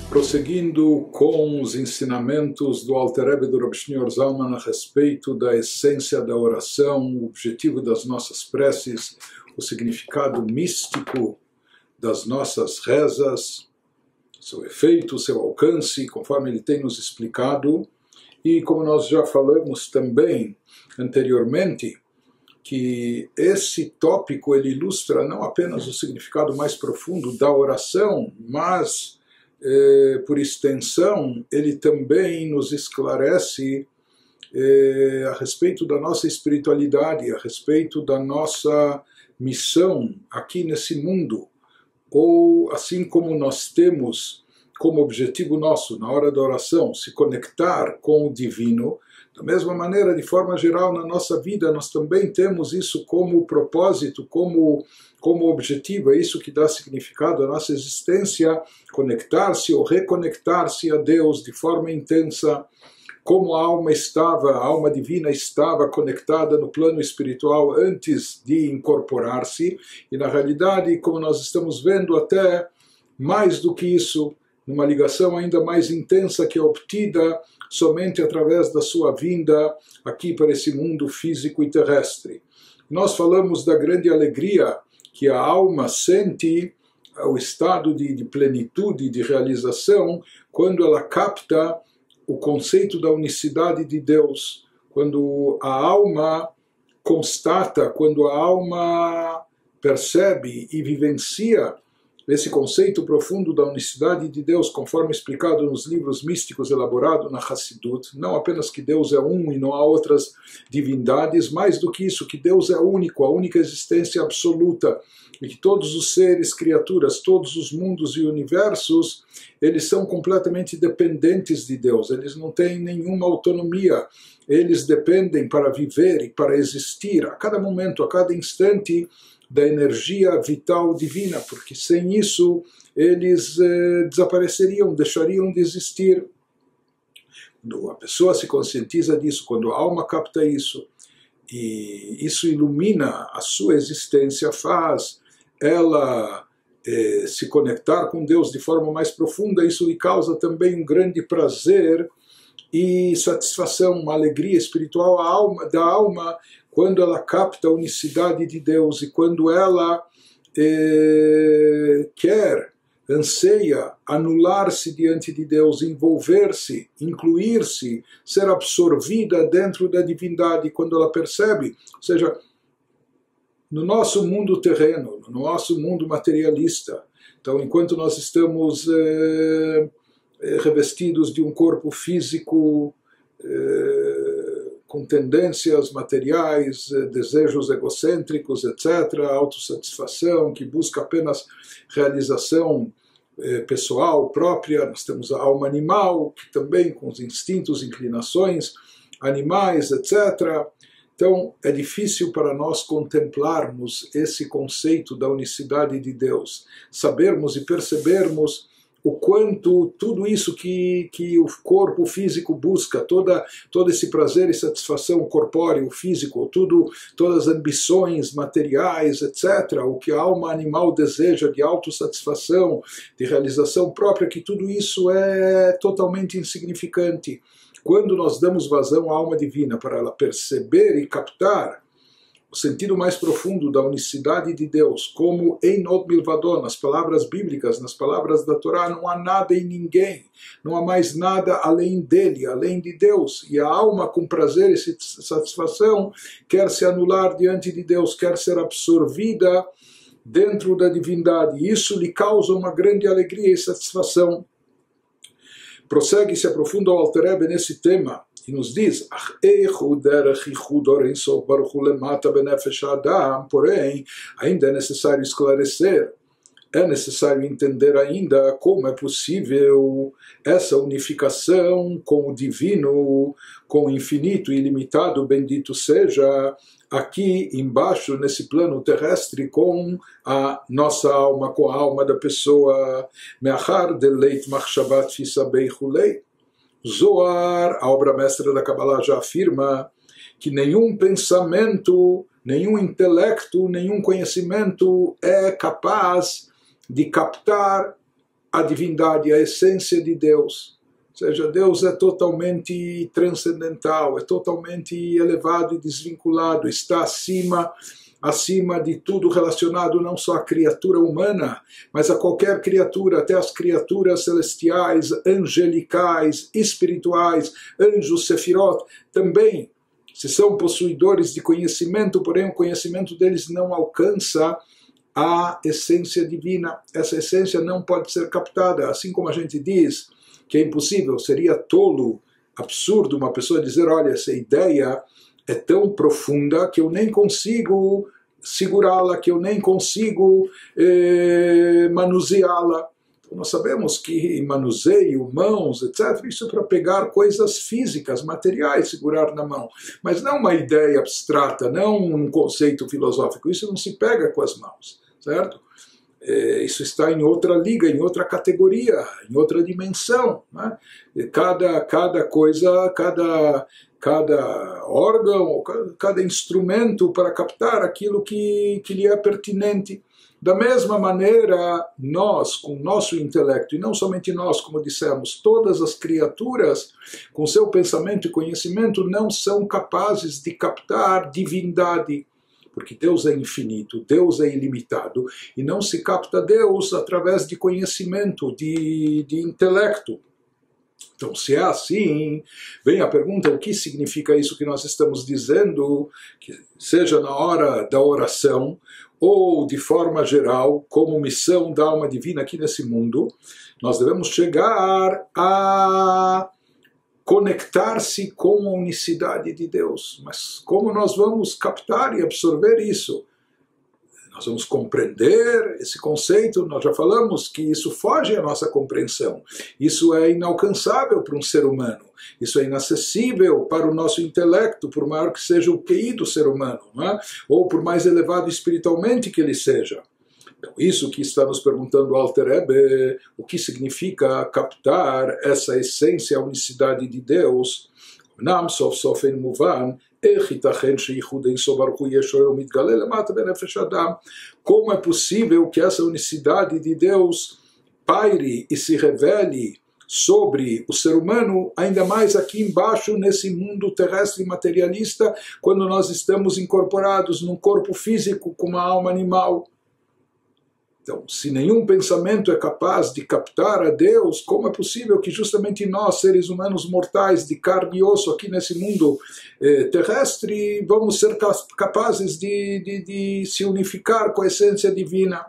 Prosseguindo com os ensinamentos do Alter Rebbe do Rav Shneur Zalman a respeito da essência da oração, o objetivo das nossas preces, o significado místico das nossas rezas, seu efeito, seu alcance, conforme ele tem nos explicado. E como nós já falamos também anteriormente, que esse tópico ele ilustra não apenas o significado mais profundo da oração, mas por extensão, ele também nos esclarece a respeito da nossa espiritualidade, a respeito da nossa missão aqui nesse mundo, ou assim como nós temos como objetivo nosso, na hora da oração, se conectar com o divino, da mesma maneira, de forma geral, na nossa vida, nós também temos isso como propósito, como objetivo, é isso que dá significado à nossa existência, conectar-se ou reconectar-se a Deus de forma intensa, como a alma divina estava conectada no plano espiritual antes de incorporar-se, e na realidade, como nós estamos vendo, até mais do que isso, numa ligação ainda mais intensa que é obtida somente através da sua vinda aqui para esse mundo físico e terrestre. Nós falamos da grande alegria que a alma sente, o estado de plenitude, de realização, quando ela capta o conceito da unicidade de Deus, quando a alma constata, quando a alma percebe e vivencia esse conceito profundo da unicidade de Deus, conforme explicado nos livros místicos elaborados na Hassidut, não apenas que Deus é um e não há outras divindades, mais do que isso, que Deus é único, a única existência absoluta, e que todos os seres, criaturas, todos os mundos e universos, eles são completamente dependentes de Deus, eles não têm nenhuma autonomia, eles dependem para viver e para existir, a cada momento, a cada instante, da energia vital divina, porque sem isso eles desapareceriam, deixariam de existir. Quando a pessoa se conscientiza disso, quando a alma capta isso, e isso ilumina a sua existência, faz ela se conectar com Deus de forma mais profunda, isso lhe causa também um grande prazer e satisfação, uma alegria espiritual da alma, quando ela capta a unicidade de Deus e quando ela anseia anular-se diante de Deus, envolver-se, incluir-se, ser absorvida dentro da divindade, quando ela percebe, ou seja, no nosso mundo terreno, no nosso mundo materialista. Então, enquanto nós estamos revestidos de um corpo físico com tendências materiais, desejos egocêntricos, etc., autossatisfação, que busca apenas realização pessoal própria. Nós temos a alma animal, que também com os instintos, inclinações animais, etc. Então, é difícil para nós contemplarmos esse conceito da unicidade de Deus, sabermos e percebermos o quanto tudo isso que o corpo físico busca, todo esse prazer e satisfação corpóreo, físico, todas as ambições materiais, etc., o que a alma animal deseja de autossatisfação, de realização própria, que tudo isso é totalmente insignificante. Quando nós damos vazão à alma divina para ela perceber e captar o sentido mais profundo da unicidade de Deus, como Ein Od Milvado, nas palavras bíblicas, nas palavras da Torá, não há nada em ninguém, não há mais nada além dele, além de Deus, e a alma com prazer e satisfação quer se anular diante de Deus, quer ser absorvida dentro da divindade, e isso lhe causa uma grande alegria e satisfação. Prossegue e se aprofunda o Alter Rebbe nesse tema, e nos diz, porém, ainda é necessário esclarecer, é necessário entender ainda como é possível essa unificação com o divino, com o infinito e ilimitado, bendito seja, aqui embaixo, nesse plano terrestre, com a nossa alma, com a alma da pessoa. Me'achar deleit machshavat fisabei chulei. Zohar, a obra mestra da Kabbalah, já afirma que nenhum pensamento, nenhum intelecto, nenhum conhecimento é capaz de captar a divindade, a essência de Deus. Ou seja, Deus é totalmente transcendental, é totalmente elevado e desvinculado, está acima de tudo relacionado não só à criatura humana, mas a qualquer criatura, até as criaturas celestiais, angelicais, espirituais, anjos, sefirot, também, se são possuidores de conhecimento, porém o conhecimento deles não alcança a essência divina. Essa essência não pode ser captada, assim como a gente diz que é impossível, seria tolo, absurdo uma pessoa dizer, olha, essa ideia é tão profunda que eu nem consigo segurá-la, que eu nem consigo manuseá-la. Então, nós sabemos que manuseio, mãos, etc., isso é para pegar coisas físicas, materiais, segurar na mão. Mas não uma ideia abstrata, não um conceito filosófico. Isso não se pega com as mãos, certo? Isso está em outra liga, em outra categoria, em outra dimensão, né? Cada coisa, cada órgão, cada instrumento para captar aquilo que lhe é pertinente. Da mesma maneira, nós, com o nosso intelecto, e não somente nós, como dissemos, todas as criaturas, com seu pensamento e conhecimento, não são capazes de captar divindade. Porque Deus é infinito, Deus é ilimitado, e não se capta Deus através de conhecimento, de intelecto. Então, se é assim, vem a pergunta, o que significa isso que nós estamos dizendo, que seja na hora da oração, ou de forma geral, como missão da alma divina aqui nesse mundo, nós devemos chegar a conectar-se com a unicidade de Deus. Mas como nós vamos captar e absorver isso? Nós vamos compreender esse conceito, nós já falamos que isso foge à nossa compreensão. Isso é inalcançável para um ser humano. Isso é inacessível para o nosso intelecto, por maior que seja o QI do ser humano, não é? Ou por mais elevado espiritualmente que ele seja. Então, isso que está nos perguntando o Alter Rebbe, o que significa captar essa essência, a unicidade de Deus. Nam sof sof en muvan, como é possível que essa unicidade de Deus paire e se revele sobre o ser humano, ainda mais aqui embaixo, nesse mundo terrestre materialista, quando nós estamos incorporados num corpo físico com uma alma animal? Então, se nenhum pensamento é capaz de captar a Deus, como é possível que justamente nós, seres humanos mortais, de carne e osso, aqui nesse mundo terrestre, vamos ser capazes de se unificar com a essência divina?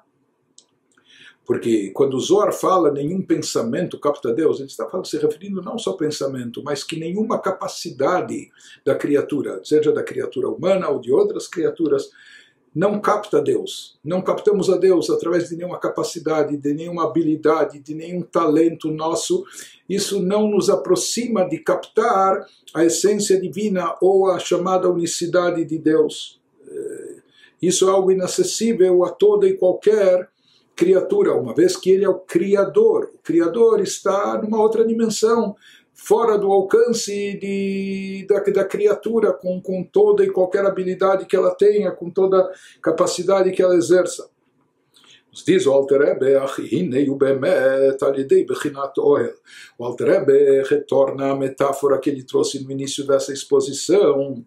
Porque quando o Zohar fala nenhum pensamento capta Deus, ele está se referindo não só ao pensamento, mas que nenhuma capacidade da criatura, seja da criatura humana ou de outras criaturas, não capta Deus. Não captamos a Deus através de nenhuma capacidade, de nenhuma habilidade, de nenhum talento nosso. Isso não nos aproxima de captar a essência divina ou a chamada unicidade de Deus. Isso é algo inacessível a toda e qualquer criatura, uma vez que ele é o Criador. O Criador está numa outra dimensão, fora do alcance da criatura, com toda e qualquer habilidade que ela tenha, com toda capacidade que ela exerça. Nos diz o Alter Rebbe, o Alter Rebbe retorna à metáfora que ele trouxe no início dessa exposição,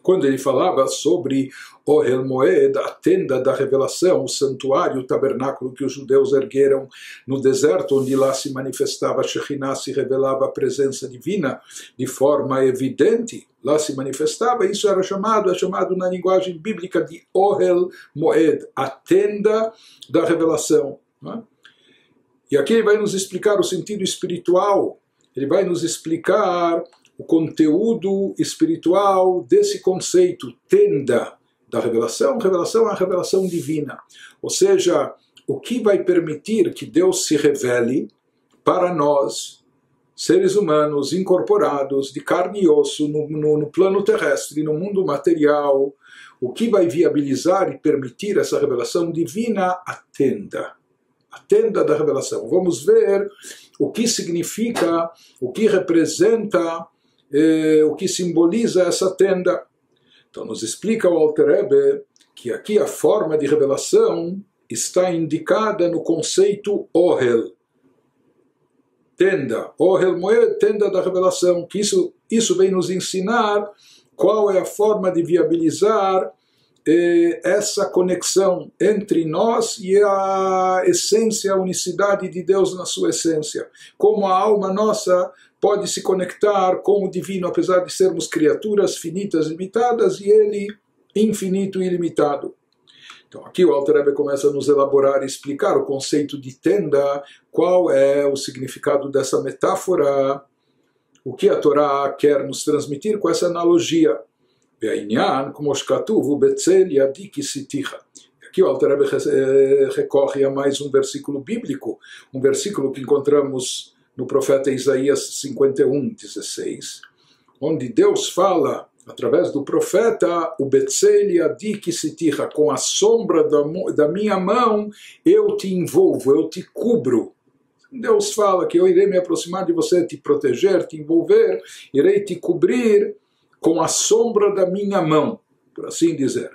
quando ele falava sobre Ohel Moed, a tenda da revelação, o santuário, o tabernáculo que os judeus ergueram no deserto, onde lá se manifestava a Shekhinah, se revelava a presença divina de forma evidente, lá se manifestava, isso era chamado na linguagem bíblica de Ohel Moed, a tenda da revelação. Não é? E aqui ele vai nos explicar o sentido espiritual, ele vai nos explicar o conteúdo espiritual desse conceito, tenda da revelação. Revelação é a revelação divina. Ou seja, o que vai permitir que Deus se revele para nós, seres humanos incorporados de carne e osso no plano terrestre, no mundo material, o que vai viabilizar e permitir essa revelação divina? A tenda da revelação. Vamos ver o que significa, o que representa, o que simboliza essa tenda. Então nos explica o Alter Rebbe que aqui a forma de revelação está indicada no conceito Ohel. tenda, Ohel Moed, tenda da revelação, que isso vem nos ensinar qual é a forma de viabilizar essa conexão entre nós e a essência, a unicidade de Deus na sua essência. Como a alma nossa pode se conectar com o divino, apesar de sermos criaturas finitas, limitadas, e ele infinito e ilimitado. Então aqui o Alter Rebbe começa a nos elaborar e explicar o conceito de tenda, qual é o significado dessa metáfora, o que a Torá quer nos transmitir com essa analogia. Aqui o Alter Rebbe recorre a mais um versículo bíblico, um versículo que encontramos no profeta Isaías 51:16, onde Deus fala, através do profeta, o Betzel Yadik Siticha, com a sombra da minha mão eu te envolvo, eu te cubro. Deus fala que eu irei me aproximar de você, te proteger, te envolver, irei te cobrir com a sombra da minha mão, por assim dizer.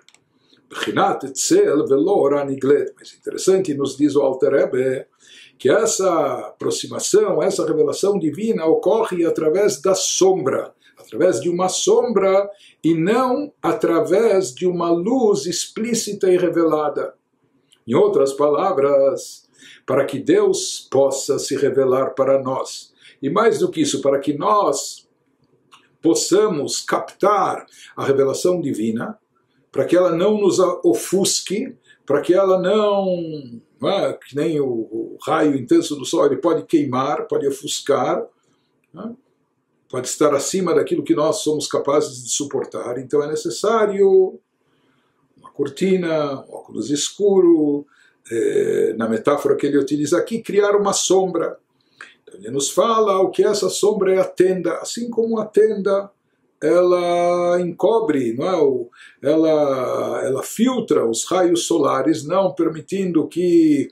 Mas interessante, nos diz o Alter Rebbe, que essa aproximação, essa revelação divina ocorre através da sombra, através de uma sombra e não através de uma luz explícita e revelada. Em outras palavras, para que Deus possa se revelar para nós, e mais do que isso, para que nós possamos captar a revelação divina, para que ela não nos ofusque, para que ela não, que nem o raio intenso do sol, ele pode queimar, pode ofuscar, pode estar acima daquilo que nós somos capazes de suportar. Então é necessário uma cortina, um óculos escuro, na metáfora que ele utiliza aqui, criar uma sombra. Então ele nos fala o que essa sombra é a tenda, assim como a tenda ela encobre, não é? ela filtra os raios solares, não permitindo que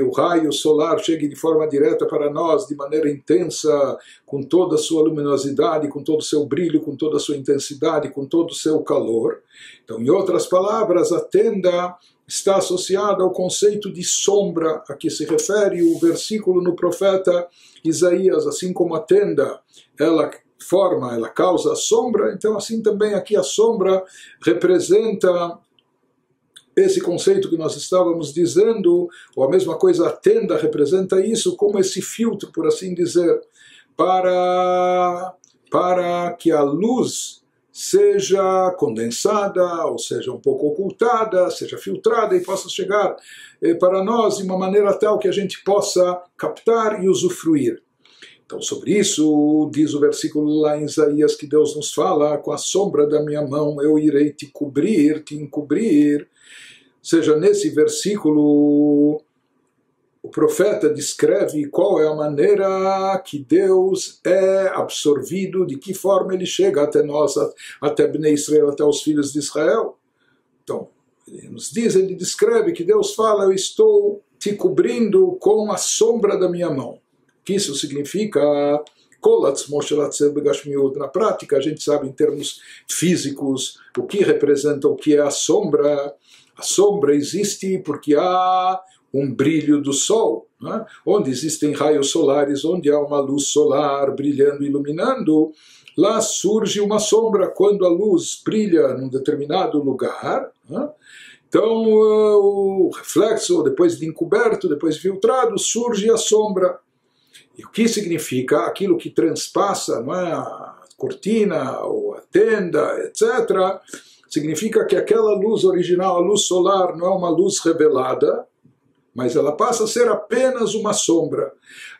o raio solar chegue de forma direta para nós, de maneira intensa, com toda a sua luminosidade, com todo o seu brilho, com toda a sua intensidade, com todo o seu calor. Então, em outras palavras, a tenda está associada ao conceito de sombra, a que se refere o versículo no profeta Isaías, assim como a tenda, ela causa a sombra, então assim também aqui a sombra representa esse conceito que nós estávamos dizendo, ou a mesma coisa a tenda representa isso como esse filtro, por assim dizer, para que a luz seja condensada, ou seja, um pouco ocultada, seja filtrada e possa chegar para nós de uma maneira tal que a gente possa captar e usufruir. Então, sobre isso, diz o versículo lá em Isaías que Deus nos fala, com a sombra da minha mão eu irei te cobrir, te encobrir. Ou seja, nesse versículo, o profeta descreve qual é a maneira que Deus é absorvido, de que forma ele chega até nós, até Bnei Israel, até os filhos de Israel. Então, ele descreve que Deus fala, eu estou te cobrindo com a sombra da minha mão. Que isso significa, na prática a gente sabe em termos físicos o que representa, o que é a sombra. A sombra existe porque há um brilho do sol, né? Onde existem raios solares, onde há uma luz solar brilhando, iluminando, lá surge uma sombra quando a luz brilha num determinado lugar, né? Então o reflexo, depois de encoberto, depois de filtrado, surge a sombra. E o que significa? Aquilo que transpassa, não é? A cortina, ou a tenda, etc., significa que aquela luz original, a luz solar, não é uma luz revelada, mas ela passa a ser apenas uma sombra.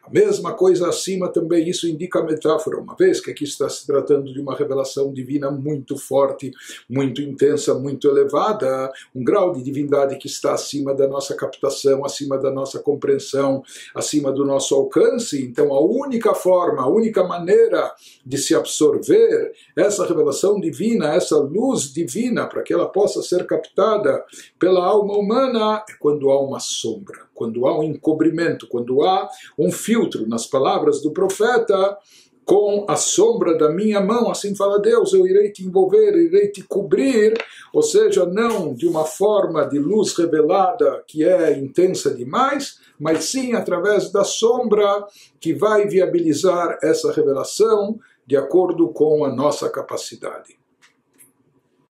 A mesma coisa acima também, isso indica a metáfora, uma vez que aqui está se tratando de uma revelação divina muito forte, muito intensa, muito elevada, um grau de divindade que está acima da nossa captação, acima da nossa compreensão, acima do nosso alcance. Então a única forma, a única maneira de se absorver essa revelação divina, essa luz divina, para que ela possa ser captada pela alma humana, é quando há uma sombra, quando há um encobrimento, quando há um filtro. Nas palavras do profeta, com a sombra da minha mão, assim fala Deus, eu irei te envolver, irei te cobrir, ou seja, não de uma forma de luz revelada que é intensa demais, mas sim através da sombra que vai viabilizar essa revelação de acordo com a nossa capacidade.